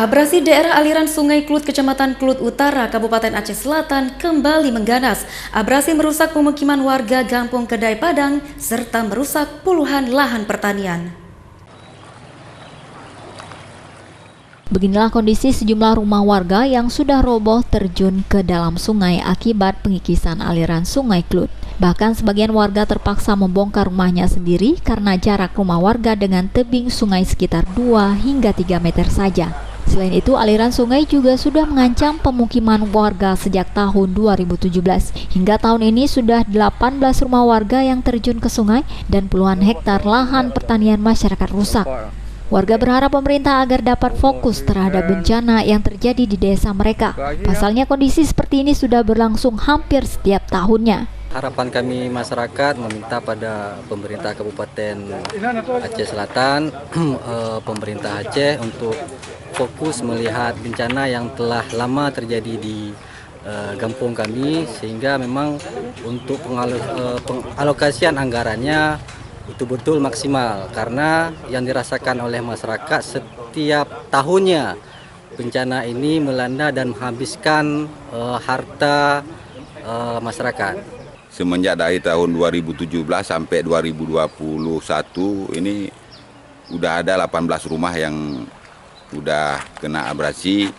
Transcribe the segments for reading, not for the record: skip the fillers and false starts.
Abrasi daerah aliran Sungai Klut, Kecamatan Klut Utara, Kabupaten Aceh Selatan kembali mengganas. Abrasi merusak pemukiman warga Kampung Kedai Padang serta merusak puluhan lahan pertanian. Beginilah kondisi sejumlah rumah warga yang sudah roboh terjun ke dalam sungai akibat pengikisan aliran Sungai Klut. Bahkan sebagian warga terpaksa membongkar rumahnya sendiri karena jarak rumah warga dengan tebing sungai sekitar 2 hingga 3 meter saja. Selain itu, aliran sungai juga sudah mengancam pemukiman warga sejak tahun 2017. Hingga tahun ini sudah 18 rumah warga yang terjun ke sungai dan puluhan hektar lahan pertanian masyarakat rusak. Warga berharap pemerintah agar dapat fokus terhadap bencana yang terjadi di desa mereka. Pasalnya kondisi seperti ini sudah berlangsung hampir setiap tahunnya. Harapan kami masyarakat meminta pada pemerintah Kabupaten Aceh Selatan, pemerintah Aceh untuk fokus melihat bencana yang telah lama terjadi di kampung kami, sehingga memang untuk pengalokasian anggarannya betul-betul maksimal, karena yang dirasakan oleh masyarakat setiap tahunnya bencana ini melanda dan menghabiskan harta masyarakat. Semenjak dari tahun 2017 sampai 2021 ini udah ada 18 rumah yang udah kena abrasi.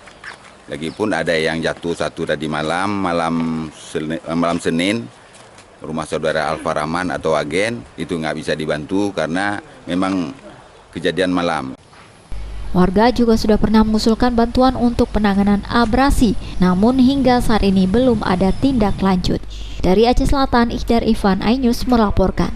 Lagipun ada yang jatuh satu tadi malam Senin, rumah saudara Alfa Rahman atau Agen, itu nggak bisa dibantu karena memang kejadian malam. Warga juga sudah pernah mengusulkan bantuan untuk penanganan abrasi, namun hingga saat ini belum ada tindak lanjut. Dari Aceh Selatan, Iqdar Ivan, iNews melaporkan.